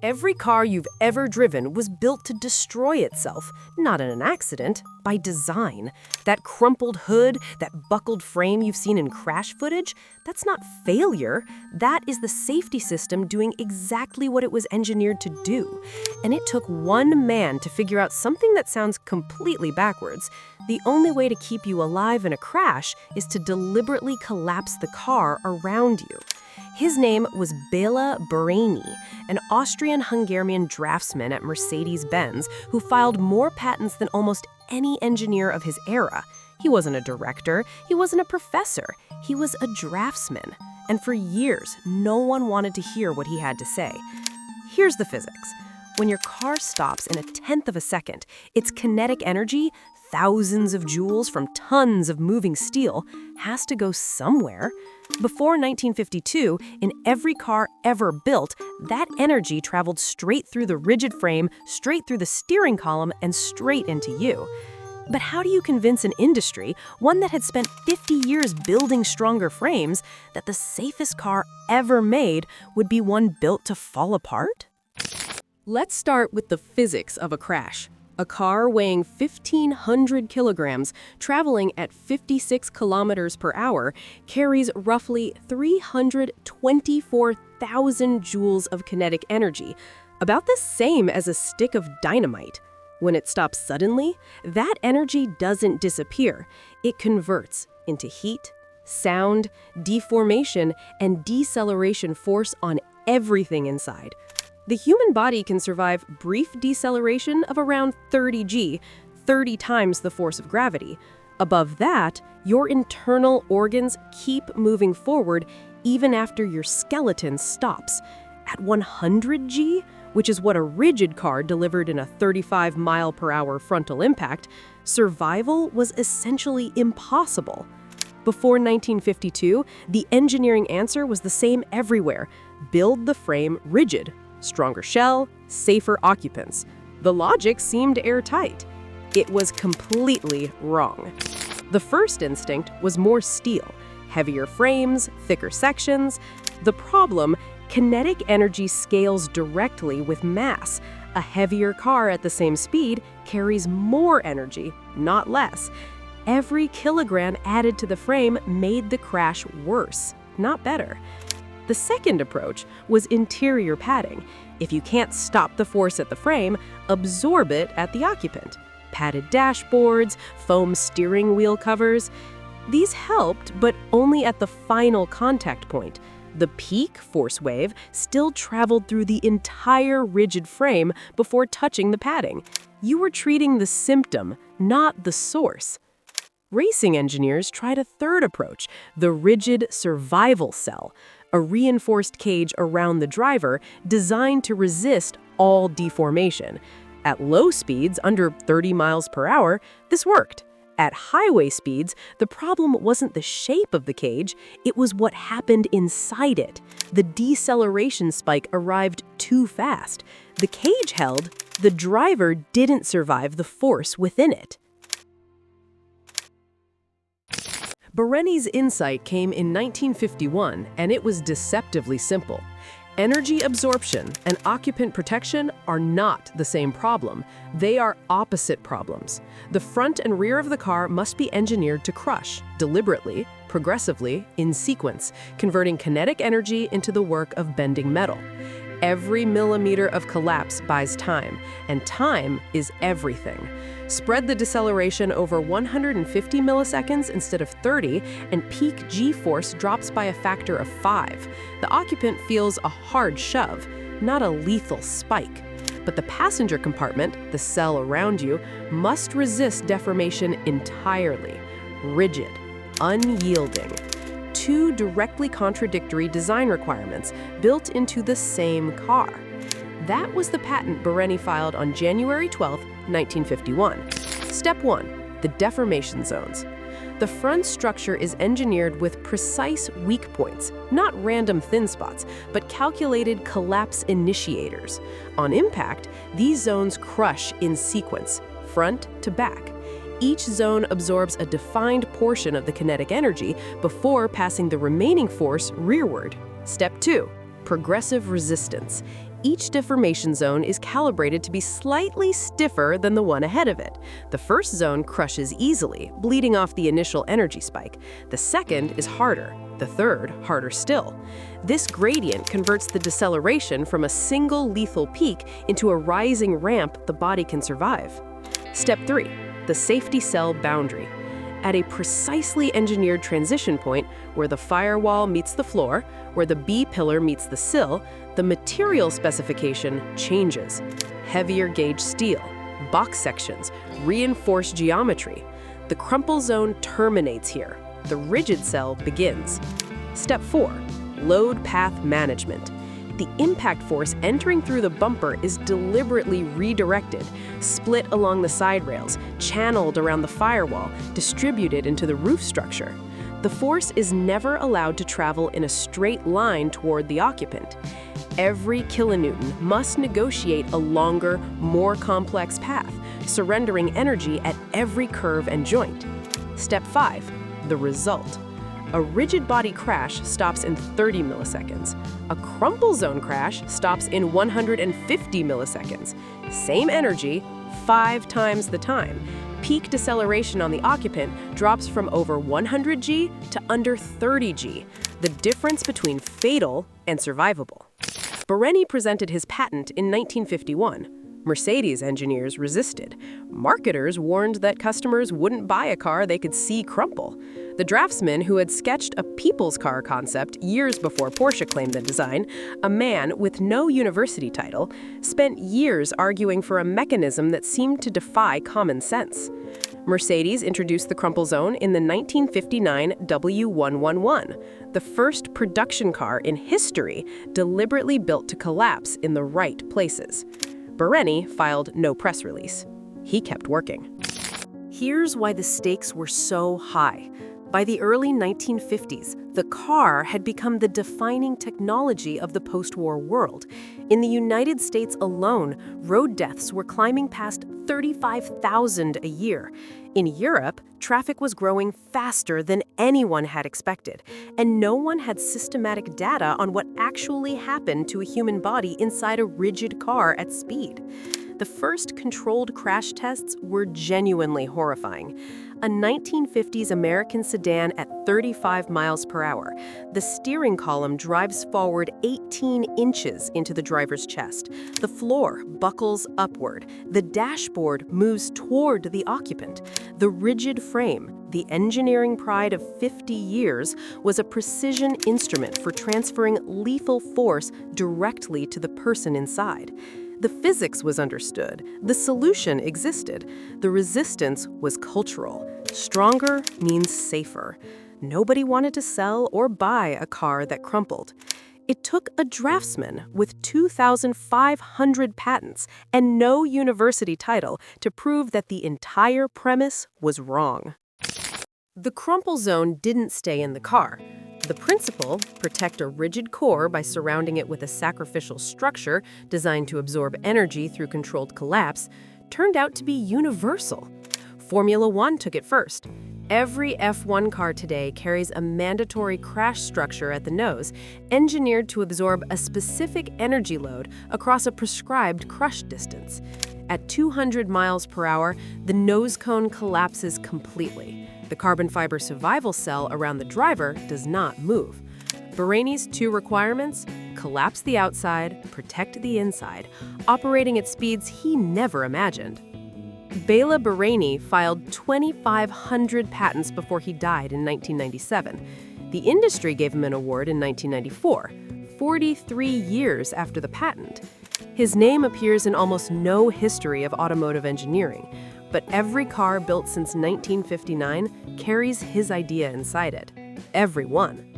Every car you've ever driven was built to destroy itself, not in an accident, by design. That crumpled hood, that buckled frame you've seen in crash footage, that's not failure. That is the safety system doing exactly what it was engineered to do. And it took one man to figure out something that sounds completely backwards. The only way to keep you alive in a crash is to deliberately collapse the car around you. His name was Barényi, an Austrian-Hungarian draftsman at Mercedes-Benz who filed more patents than almost any engineer of his era. He wasn't a director, he wasn't a professor, he was a draftsman. And for years, no one wanted to hear what he had to say. Here's the physics. When your car stops in a tenth of a second, its kinetic energy, thousands of joules from tons of moving steel, has to go somewhere. Before 1952, in every car ever built, that energy traveled straight through the rigid frame, straight through the steering column, and straight into you. But how do you convince an industry, one that had spent 50 years building stronger frames, that the safest car ever made would be one built to fall apart? Let's start with the physics of a crash. A car weighing 1,500 kilograms, traveling at 56 kilometers per hour, carries roughly 324,000 joules of kinetic energy, about the same as a stick of dynamite. When it stops suddenly, that energy doesn't disappear. It converts into heat, sound, deformation, and deceleration force on everything inside. The human body can survive brief deceleration of around 30 g, 30 times the force of gravity. Above that, your internal organs keep moving forward even after your skeleton stops. At 100 g, which is what a rigid car delivered in a 35-mile-per-hour frontal impact, survival was essentially impossible. Before 1952, the engineering answer was the same everywhere: build the frame rigid. Stronger shell, safer occupants. The logic seemed airtight. It was completely wrong. The first instinct was more steel, heavier frames, thicker sections. The problem, kinetic energy scales directly with mass. A heavier car at the same speed carries more energy, not less. Every kilogram added to the frame made the crash worse, not better. The second approach was interior padding. If you can't stop the force at the frame, absorb it at the occupant. Padded dashboards, foam steering wheel covers. These helped, but only at the final contact point. The peak force wave still traveled through the entire rigid frame before touching the padding. You were treating the symptom, not the source. Racing engineers tried a third approach, the rigid survival cell, a reinforced cage around the driver designed to resist all deformation. At low speeds, under 30 miles per hour, this worked. At highway speeds, the problem wasn't the shape of the cage, it was what happened inside it. The deceleration spike arrived too fast. The cage held, the driver didn't survive the force within it. Barényi's insight came in 1951, and it was deceptively simple. Energy absorption and occupant protection are not the same problem. They are opposite problems. The front and rear of the car must be engineered to crush, deliberately, progressively, in sequence, converting kinetic energy into the work of bending metal. Every millimeter of collapse buys time, and time is everything. Spread the deceleration over 150 milliseconds instead of 30, and peak G-force drops by a factor of 5. The occupant feels a hard shove, not a lethal spike. But the passenger compartment, the cell around you, must resist deformation entirely. Rigid, unyielding. Two directly contradictory design requirements built into the same car. That was the patent Barényi filed on January 12, 1951. Step 1. The deformation zones. The front structure is engineered with precise weak points, not random thin spots, but calculated collapse initiators. On impact, these zones crush in sequence, front to back. Each zone absorbs a defined portion of the kinetic energy before passing the remaining force rearward. Step 2. progressive resistance. Each deformation zone is calibrated to be slightly stiffer than the one ahead of it. The first zone crushes easily, bleeding off the initial energy spike. The second is harder. The third, harder still. This gradient converts the deceleration from a single lethal peak into a rising ramp the body can survive. Step 3. The safety cell boundary. At a precisely engineered transition point where the firewall meets the floor, where the B-pillar meets the sill, the material specification changes. Heavier gauge steel, box sections, reinforced geometry. The crumple zone terminates here. The rigid cell begins. Step 4. Load path management. The impact force entering through the bumper is deliberately redirected, split along the side rails, channeled around the firewall, distributed into the roof structure. The force is never allowed to travel in a straight line toward the occupant. Every kilonewton must negotiate a longer, more complex path, surrendering energy at every curve and joint. Step 5. The result. A rigid body crash stops in 30 milliseconds. A crumple zone crash stops in 150 milliseconds. Same energy, 5 times the time. Peak deceleration on the occupant drops from over 100 G to under 30 G, the difference between fatal and survivable. Barényi presented his patent in 1951. Mercedes engineers resisted. Marketers warned that customers wouldn't buy a car they could see crumple. The draftsman, who had sketched a people's car concept years before Porsche claimed the design, a man with no university title, spent years arguing for a mechanism that seemed to defy common sense. Mercedes introduced the crumple zone in the 1959 W111, the first production car in history deliberately built to collapse in the right places. Barényi filed no press release. He kept working. Here's why the stakes were so high. By the early 1950s, the car had become the defining technology of the post-war world. In the United States alone, road deaths were climbing past 35,000 a year. In Europe, traffic was growing faster than anyone had expected, and no one had systematic data on what actually happened to a human body inside a rigid car at speed. The first controlled crash tests were genuinely horrifying. A 1950s American sedan at 35 miles per hour. The steering column drives forward 18 inches into the driver's chest. The floor buckles upward. The dashboard moves toward the occupant. The rigid frame, the engineering pride of 50 years, was a precision instrument for transferring lethal force directly to the person inside. The physics was understood. The solution existed. The resistance was cultural. Stronger means safer. Nobody wanted to sell or buy a car that crumpled. It took a draftsman with 2,500 patents and no university title to prove that the entire premise was wrong. The crumple zone didn't stay in the car. The principle, protect a rigid core by surrounding it with a sacrificial structure designed to absorb energy through controlled collapse, turned out to be universal. Formula One took it first. Every F1 car today carries a mandatory crash structure at the nose, engineered to absorb a specific energy load across a prescribed crush distance. At 200 miles per hour, the nose cone collapses completely. The carbon fiber survival cell around the driver does not move. Barényi's 2 requirements: collapse the outside, protect the inside, operating at speeds he never imagined. Bela Barényi filed 2,500 patents before he died in 1997. The industry gave him an award in 1994, 43 years after the patent. His name appears in almost no history of automotive engineering, but every car built since 1959 carries his idea inside it. Every one.